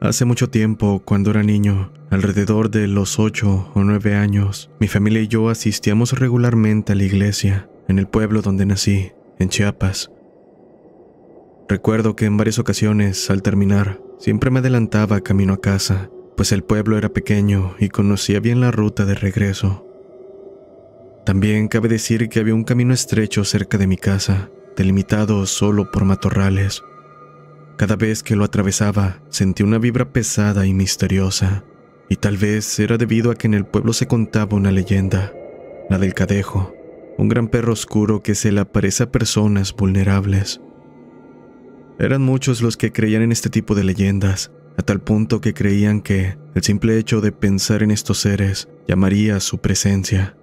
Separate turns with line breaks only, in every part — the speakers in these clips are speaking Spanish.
Hace mucho tiempo, cuando era niño, alrededor de los 8 o 9 años, mi familia y yo asistíamos regularmente a la iglesia, en el pueblo donde nací, en Chiapas. Recuerdo que en varias ocasiones, al terminar, siempre me adelantaba camino a casa, pues el pueblo era pequeño y conocía bien la ruta de regreso. También cabe decir que había un camino estrecho cerca de mi casa, delimitado solo por matorrales. Cada vez que lo atravesaba, sentí una vibra pesada y misteriosa, y tal vez era debido a que en el pueblo se contaba una leyenda, la del Cadejo, un gran perro oscuro que se le aparece a personas vulnerables. Eran muchos los que creían en este tipo de leyendas, a tal punto que creían que el simple hecho de pensar en estos seres llamaría a su presencia.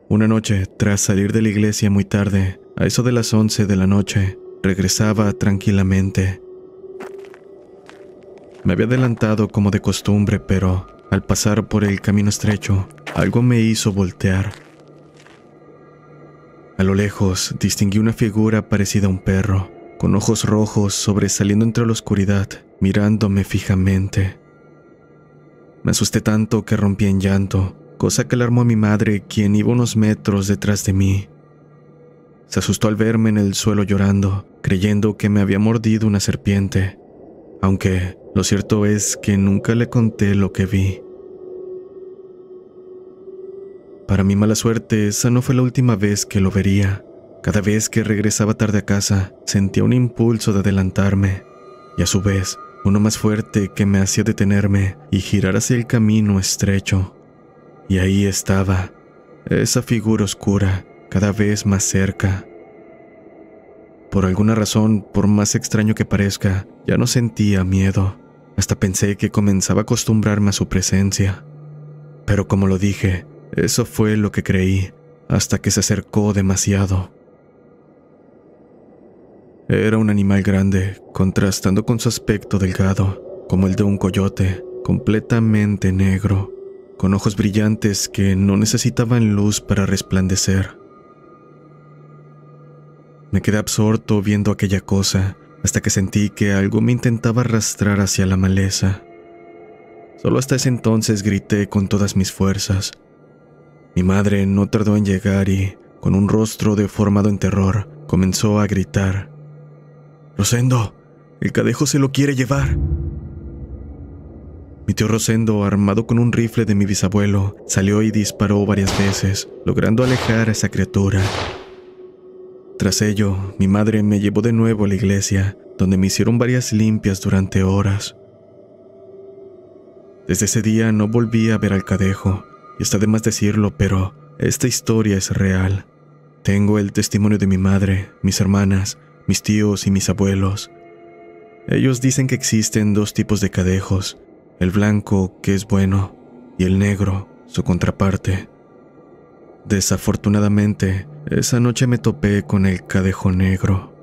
Una noche, tras salir de la iglesia muy tarde, a eso de las 11 de la noche, regresaba tranquilamente. Me había adelantado como de costumbre, pero al pasar por el camino estrecho, algo me hizo voltear. A lo lejos distinguí una figura parecida a un perro, con ojos rojos sobresaliendo entre la oscuridad, mirándome fijamente. Me asusté tanto que rompí en llanto, cosa que alarmó a mi madre, quien iba unos metros detrás de mí. Se asustó al verme en el suelo llorando, creyendo que me había mordido una serpiente, aunque lo cierto es que nunca le conté lo que vi. Para mi mala suerte, esa no fue la última vez que lo vería. Cada vez que regresaba tarde a casa, sentía un impulso de adelantarme, y a su vez, uno más fuerte que me hacía detenerme y girar hacia el camino estrecho. Y ahí estaba, esa figura oscura, cada vez más cerca. Por alguna razón, por más extraño que parezca, ya no sentía miedo. Hasta pensé que comenzaba a acostumbrarme a su presencia. Pero como lo dije, eso fue lo que creí, hasta que se acercó demasiado. Era un animal grande, contrastando con su aspecto delgado, como el de un coyote, completamente negro, con ojos brillantes que no necesitaban luz para resplandecer. Me quedé absorto viendo aquella cosa, hasta que sentí que algo me intentaba arrastrar hacia la maleza. Solo hasta ese entonces grité con todas mis fuerzas. Mi madre no tardó en llegar y, con un rostro deformado en terror, comenzó a gritar: «¡Rosendo! ¡El Cadejo se lo quiere llevar!». Mi tío Rosendo, armado con un rifle de mi bisabuelo, salió y disparó varias veces, logrando alejar a esa criatura. Tras ello, mi madre me llevó de nuevo a la iglesia, donde me hicieron varias limpias durante horas. Desde ese día no volví a ver al Cadejo, y está de más decirlo, pero esta historia es real. Tengo el testimonio de mi madre, mis hermanas, mis tíos y mis abuelos. Ellos dicen que existen dos tipos de cadejos, el blanco, que es bueno, y el negro, su contraparte. Desafortunadamente, esa noche me topé con el Cadejo negro.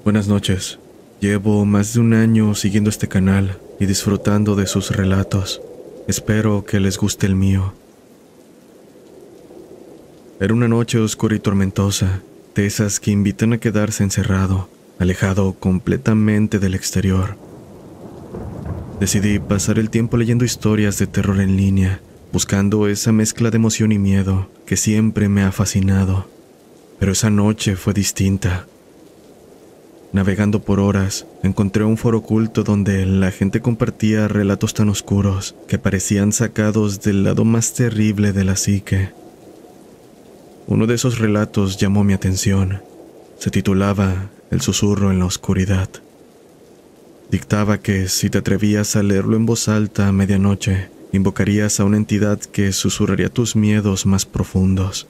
Buenas noches. Llevo más de un año siguiendo este canal y disfrutando de sus relatos. Espero que les guste el mío. Era una noche oscura y tormentosa, de esas que invitan a quedarse encerrado, alejado completamente del exterior. Decidí pasar el tiempo leyendo historias de terror en línea, buscando esa mezcla de emoción y miedo que siempre me ha fascinado. Pero esa noche fue distinta. Navegando por horas, encontré un foro oculto donde la gente compartía relatos tan oscuros que parecían sacados del lado más terrible de la psique. Uno de esos relatos llamó mi atención. Se titulaba El susurro en la oscuridad. Dictaba que si te atrevías a leerlo en voz alta a medianoche, invocarías a una entidad que susurraría tus miedos más profundos.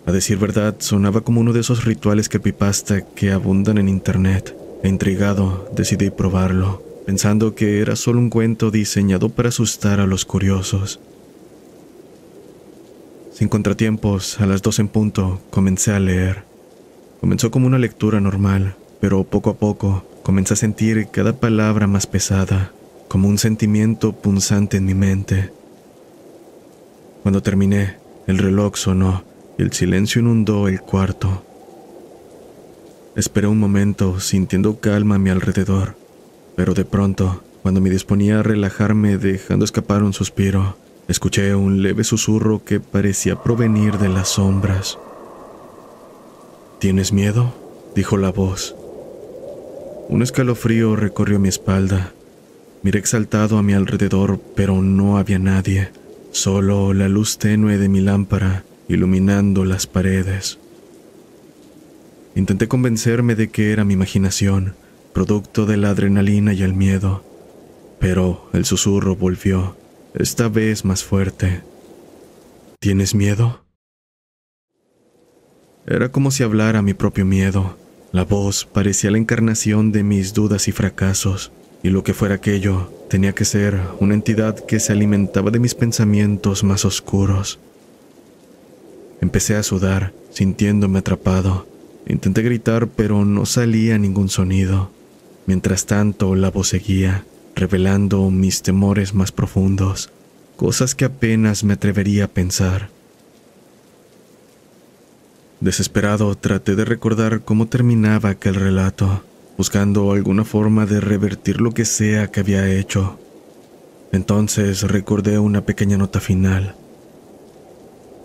A decir verdad, sonaba como uno de esos rituales creepypasta que abundan en internet, e intrigado, decidí probarlo, pensando que era solo un cuento diseñado para asustar a los curiosos. Sin contratiempos, a las 2 en punto, comencé a leer. Comenzó como una lectura normal, pero poco a poco comencé a sentir cada palabra más pesada, como un sentimiento punzante en mi mente. Cuando terminé, el reloj sonó y el silencio inundó el cuarto. Esperé un momento, sintiendo calma a mi alrededor, pero de pronto, cuando me disponía a relajarme dejando escapar un suspiro, escuché un leve susurro que parecía provenir de las sombras. ¿Tienes miedo?, dijo la voz. Un escalofrío recorrió mi espalda. Miré exaltado a mi alrededor, pero no había nadie, solo la luz tenue de mi lámpara iluminando las paredes. Intenté convencerme de que era mi imaginación, producto de la adrenalina y el miedo, pero el susurro volvió, esta vez más fuerte. ¿Tienes miedo? Era como si hablara mi propio miedo. La voz parecía la encarnación de mis dudas y fracasos, y lo que fuera aquello tenía que ser una entidad que se alimentaba de mis pensamientos más oscuros. Empecé a sudar, sintiéndome atrapado. Intenté gritar, pero no salía ningún sonido. Mientras tanto, la voz seguía, revelando mis temores más profundos, cosas que apenas me atrevería a pensar. Desesperado, traté de recordar cómo terminaba aquel relato, buscando alguna forma de revertir lo que sea que había hecho. Entonces recordé una pequeña nota final.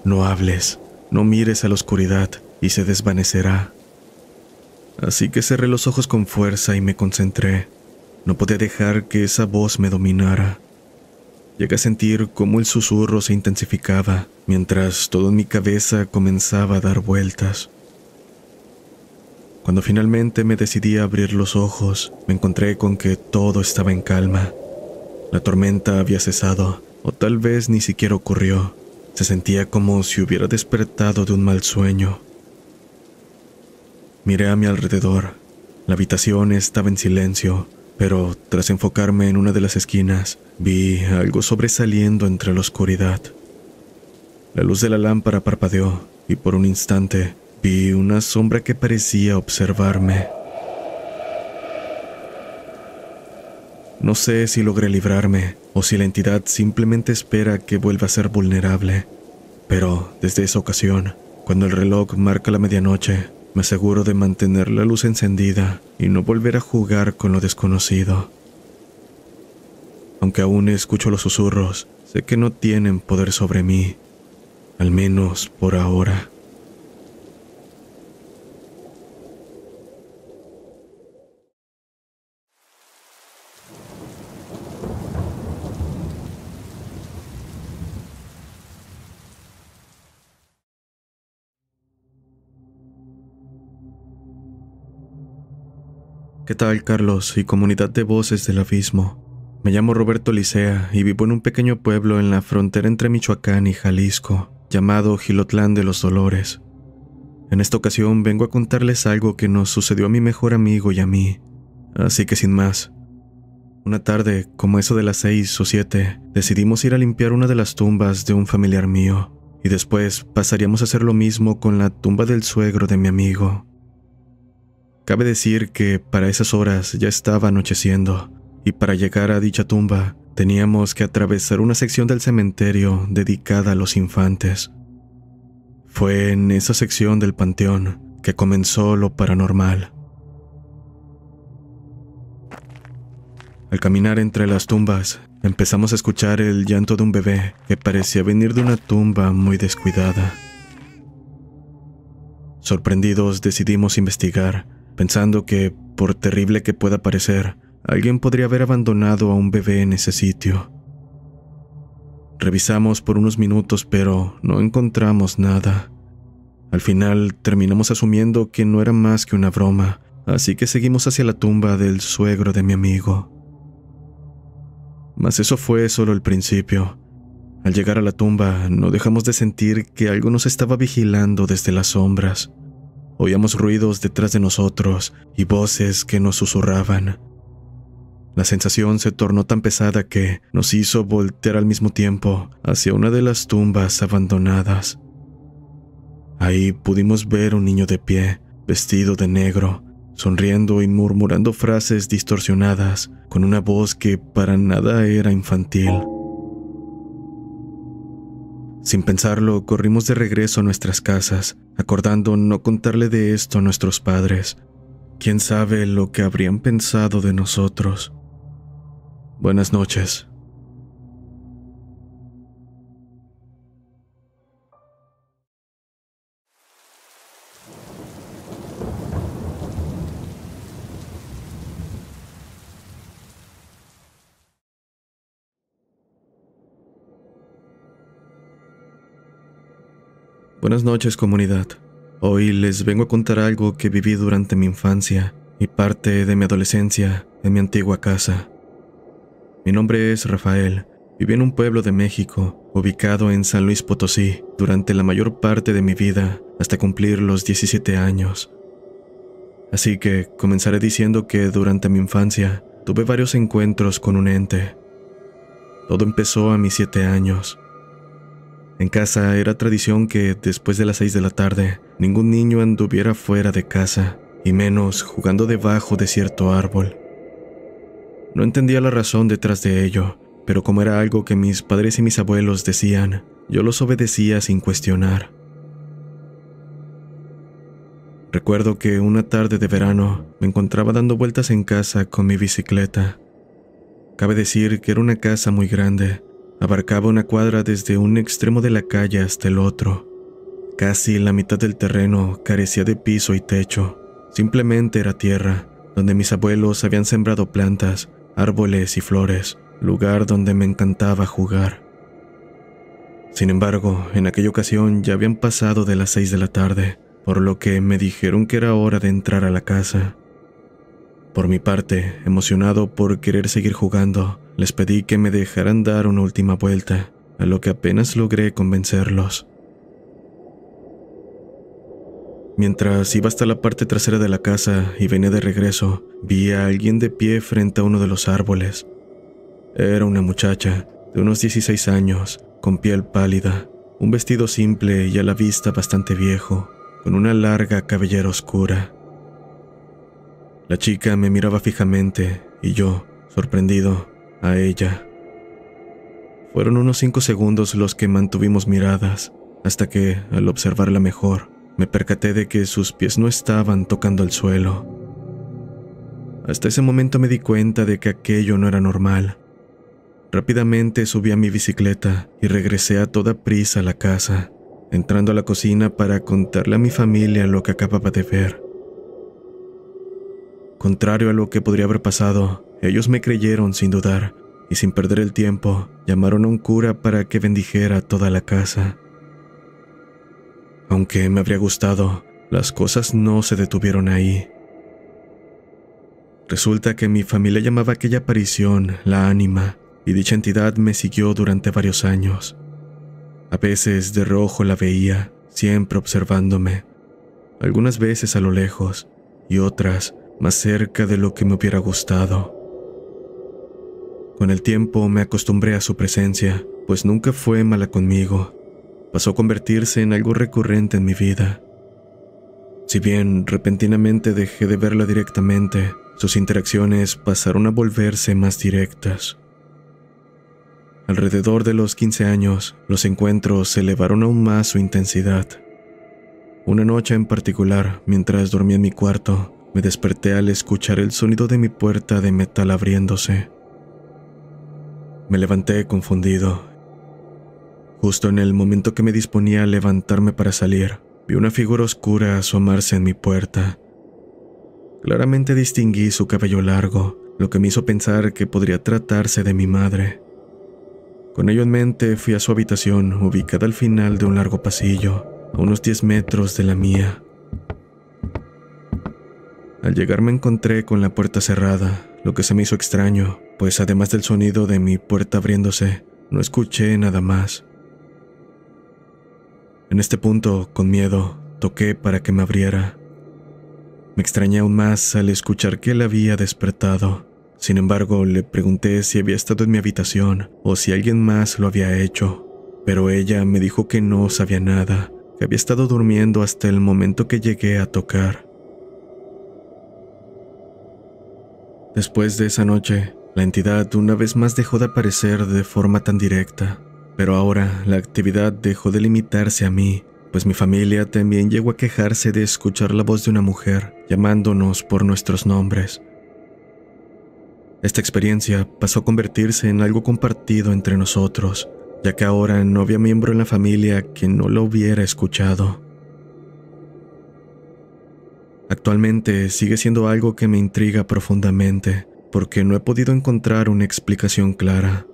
No hables, no mires a la oscuridad y se desvanecerá. Así que cerré los ojos con fuerza y me concentré. No podía dejar que esa voz me dominara. Llegué a sentir cómo el susurro se intensificaba, mientras todo en mi cabeza comenzaba a dar vueltas. Cuando finalmente me decidí a abrir los ojos, me encontré con que todo estaba en calma. La tormenta había cesado, o tal vez ni siquiera ocurrió. Se sentía como si hubiera despertado de un mal sueño. Miré a mi alrededor. La habitación estaba en silencio, pero tras enfocarme en una de las esquinas, vi algo sobresaliendo entre la oscuridad. La luz de la lámpara parpadeó, y por un instante vi una sombra que parecía observarme. No sé si logré librarme, o si la entidad simplemente espera que vuelva a ser vulnerable, pero desde esa ocasión, cuando el reloj marca la medianoche, me aseguro de mantener la luz encendida y no volver a jugar con lo desconocido. Aunque aún escucho los susurros, sé que no tienen poder sobre mí, al menos por ahora. ¿Qué tal, Carlos y comunidad de voces del abismo? Me llamo Roberto Licea y vivo en un pequeño pueblo en la frontera entre Michoacán y Jalisco, llamado Jilotlán de los Dolores. En esta ocasión vengo a contarles algo que nos sucedió a mi mejor amigo y a mí, así que sin más. Una tarde, como eso de las 6 o 7, decidimos ir a limpiar una de las tumbas de un familiar mío, y después pasaríamos a hacer lo mismo con la tumba del suegro de mi amigo. Cabe decir que para esas horas ya estaba anocheciendo, y para llegar a dicha tumba teníamos que atravesar una sección del cementerio dedicada a los infantes. Fue en esa sección del panteón que comenzó lo paranormal. Al caminar entre las tumbas, empezamos a escuchar el llanto de un bebé que parecía venir de una tumba muy descuidada. Sorprendidos decidimos investigar, pensando que, por terrible que pueda parecer, alguien podría haber abandonado a un bebé en ese sitio. Revisamos por unos minutos, pero no encontramos nada. Al final terminamos asumiendo que no era más que una broma, así que seguimos hacia la tumba del suegro de mi amigo. Mas eso fue solo el principio. Al llegar a la tumba, no dejamos de sentir que algo nos estaba vigilando desde las sombras. Oíamos ruidos detrás de nosotros y voces que nos susurraban. La sensación se tornó tan pesada que nos hizo voltear al mismo tiempo hacia una de las tumbas abandonadas. Ahí pudimos ver un niño de pie, vestido de negro, sonriendo y murmurando frases distorsionadas, con una voz que para nada era infantil. Sin pensarlo, corrimos de regreso a nuestras casas, acordando no contarle de esto a nuestros padres. ¿Quién sabe lo que habrían pensado de nosotros? Buenas noches. Buenas noches, comunidad. Hoy les vengo a contar algo que viví durante mi infancia y parte de mi adolescencia en mi antigua casa. Mi nombre es Rafael. Viví en un pueblo de México, ubicado en San Luis Potosí, durante la mayor parte de mi vida, hasta cumplir los 17 años. Así que comenzaré diciendo que durante mi infancia tuve varios encuentros con un ente. Todo empezó a mis 7 años. En casa era tradición que después de las 6 de la tarde ningún niño anduviera fuera de casa, y menos jugando debajo de cierto árbol. No entendía la razón detrás de ello, pero como era algo que mis padres y mis abuelos decían, yo los obedecía sin cuestionar. Recuerdo que una tarde de verano me encontraba dando vueltas en casa con mi bicicleta. Cabe decir que era una casa muy grande. Abarcaba una cuadra desde un extremo de la calle hasta el otro. Casi la mitad del terreno carecía de piso y techo. Simplemente era tierra, donde mis abuelos habían sembrado plantas, árboles y flores, lugar donde me encantaba jugar. Sin embargo, en aquella ocasión ya habían pasado de las 6 de la tarde, por lo que me dijeron que era hora de entrar a la casa. Por mi parte, emocionado por querer seguir jugando, les pedí que me dejaran dar una última vuelta, a lo que apenas logré convencerlos. Mientras iba hasta la parte trasera de la casa y venía de regreso, vi a alguien de pie frente a uno de los árboles. Era una muchacha de unos 16 años, con piel pálida, un vestido simple y a la vista bastante viejo, con una larga cabellera oscura. La chica me miraba fijamente y yo, sorprendido, a ella. Fueron unos 5 segundos los que mantuvimos miradas, hasta que, al observarla mejor, me percaté de que sus pies no estaban tocando el suelo. Hasta ese momento me di cuenta de que aquello no era normal. Rápidamente subí a mi bicicleta y regresé a toda prisa a la casa, entrando a la cocina para contarle a mi familia lo que acababa de ver. Contrario a lo que podría haber pasado, ellos me creyeron sin dudar, y sin perder el tiempo, llamaron a un cura para que bendijera toda la casa. Aunque me habría gustado, las cosas no se detuvieron ahí. Resulta que mi familia llamaba a aquella aparición la ánima, y dicha entidad me siguió durante varios años. A veces de reojo la veía, siempre observándome, algunas veces a lo lejos, y otras más cerca de lo que me hubiera gustado. Con el tiempo me acostumbré a su presencia, pues nunca fue mala conmigo. Pasó a convertirse en algo recurrente en mi vida. Si bien repentinamente dejé de verla directamente, sus interacciones pasaron a volverse más directas. Alrededor de los 15 años, los encuentros elevaron aún más su intensidad. Una noche en particular, mientras dormía en mi cuarto, me desperté al escuchar el sonido de mi puerta de metal abriéndose. Me levanté confundido. Justo en el momento que me disponía a levantarme para salir, vi una figura oscura asomarse en mi puerta. Claramente distinguí su cabello largo, lo que me hizo pensar que podría tratarse de mi madre. Con ello en mente fui a su habitación, ubicada al final de un largo pasillo, a unos 10 metros de la mía. Al llegar me encontré con la puerta cerrada, lo que se me hizo extraño, pues además del sonido de mi puerta abriéndose, no escuché nada más. En este punto, con miedo, toqué para que me abriera. Me extrañé aún más al escuchar que él había despertado. Sin embargo, le pregunté si había estado en mi habitación o si alguien más lo había hecho, pero ella me dijo que no sabía nada, que había estado durmiendo hasta el momento que llegué a tocar. Después de esa noche, la entidad una vez más dejó de aparecer de forma tan directa, pero ahora la actividad dejó de limitarse a mí, pues mi familia también llegó a quejarse de escuchar la voz de una mujer llamándonos por nuestros nombres. Esta experiencia pasó a convertirse en algo compartido entre nosotros, ya que ahora no había miembro en la familia que no lo hubiera escuchado. Actualmente sigue siendo algo que me intriga profundamente, porque no he podido encontrar una explicación clara.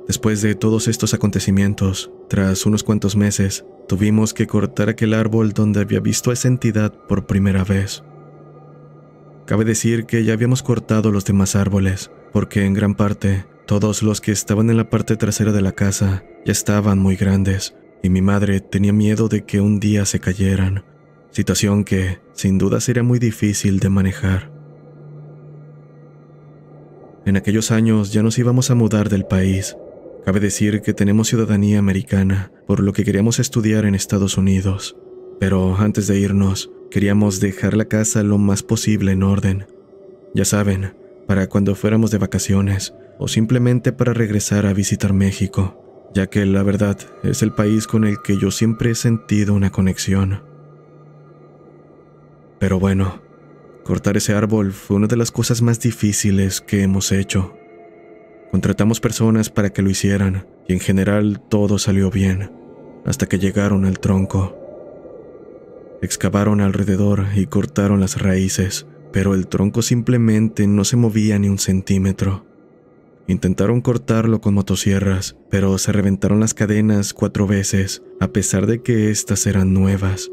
Después de todos estos acontecimientos, tras unos cuantos meses, tuvimos que cortar aquel árbol donde había visto a esa entidad por primera vez. Cabe decir que ya habíamos cortado los demás árboles, porque en gran parte, todos los que estaban en la parte trasera de la casa ya estaban muy grandes, y mi madre tenía miedo de que un día se cayeran, situación que, sin duda, sería muy difícil de manejar. En aquellos años ya nos íbamos a mudar del país. Cabe decir que tenemos ciudadanía americana, por lo que queríamos estudiar en Estados Unidos. Pero antes de irnos, queríamos dejar la casa lo más posible en orden. Ya saben, para cuando fuéramos de vacaciones, o simplemente para regresar a visitar México, ya que la verdad es el país con el que yo siempre he sentido una conexión. Pero bueno, cortar ese árbol fue una de las cosas más difíciles que hemos hecho. Contratamos personas para que lo hicieran y en general todo salió bien, hasta que llegaron al tronco. Excavaron alrededor y cortaron las raíces, pero el tronco simplemente no se movía ni un centímetro. Intentaron cortarlo con motosierras, pero se reventaron las cadenas 4 veces, a pesar de que estas eran nuevas.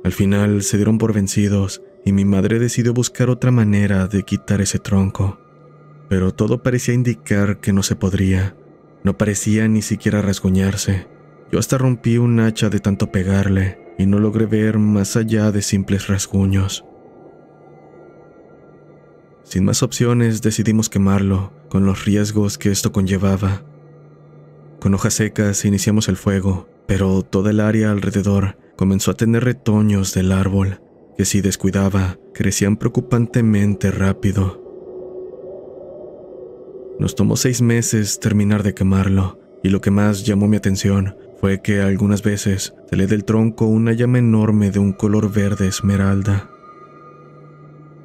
Al final se dieron por vencidos y mi madre decidió buscar otra manera de quitar ese tronco. Pero todo parecía indicar que no se podría. No parecía ni siquiera rasguñarse. Yo hasta rompí un hacha de tanto pegarle y no logré ver más allá de simples rasguños. Sin más opciones decidimos quemarlo, con los riesgos que esto conllevaba. Con hojas secas iniciamos el fuego, pero toda el área alrededor comenzó a tener retoños del árbol, que si descuidaba, crecían preocupantemente rápido. Nos tomó 6 meses terminar de quemarlo, y lo que más llamó mi atención fue que algunas veces salía del tronco una llama enorme de un color verde esmeralda.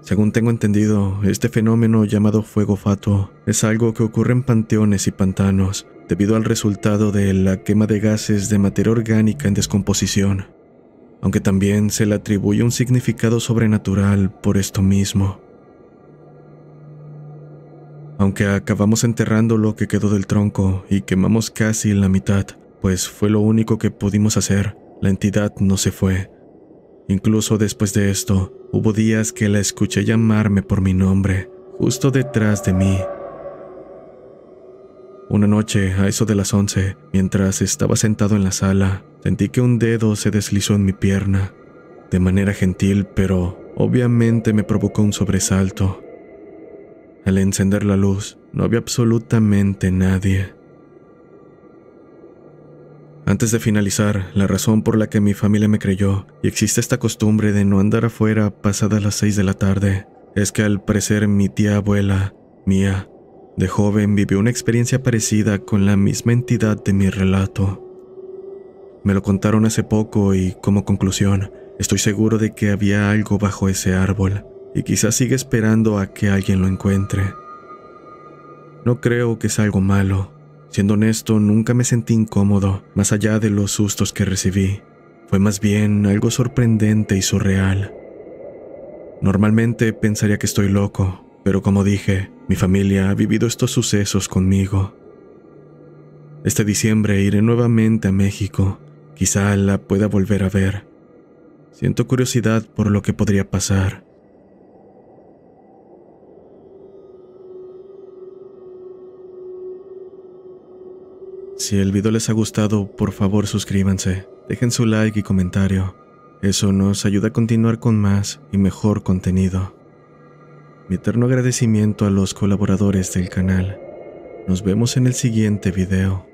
Según tengo entendido, este fenómeno llamado fuego fatuo es algo que ocurre en panteones y pantanos debido al resultado de la quema de gases de materia orgánica en descomposición, aunque también se le atribuye un significado sobrenatural por esto mismo. Aunque acabamos enterrando lo que quedó del tronco y quemamos casi la mitad, pues fue lo único que pudimos hacer, la entidad no se fue. Incluso después de esto, hubo días que la escuché llamarme por mi nombre, justo detrás de mí. Una noche, a eso de las 11, mientras estaba sentado en la sala, sentí que un dedo se deslizó en mi pierna, de manera gentil, pero obviamente me provocó un sobresalto. Al encender la luz, no había absolutamente nadie. Antes de finalizar, la razón por la que mi familia me creyó, y existe esta costumbre de no andar afuera pasadas las 6 de la tarde, es que al parecer mi tía abuela, Mía, de joven vivió una experiencia parecida con la misma entidad de mi relato. Me lo contaron hace poco y, como conclusión, estoy seguro de que había algo bajo ese árbol, y quizás siga esperando a que alguien lo encuentre. No creo que sea algo malo. Siendo honesto, nunca me sentí incómodo, más allá de los sustos que recibí. Fue más bien algo sorprendente y surreal. Normalmente pensaría que estoy loco, pero como dije, mi familia ha vivido estos sucesos conmigo. Este diciembre iré nuevamente a México. Quizá la pueda volver a ver. Siento curiosidad por lo que podría pasar. Si el video les ha gustado, por favor suscríbanse, dejen su like y comentario. Eso nos ayuda a continuar con más y mejor contenido. Mi eterno agradecimiento a los colaboradores del canal. Nos vemos en el siguiente video.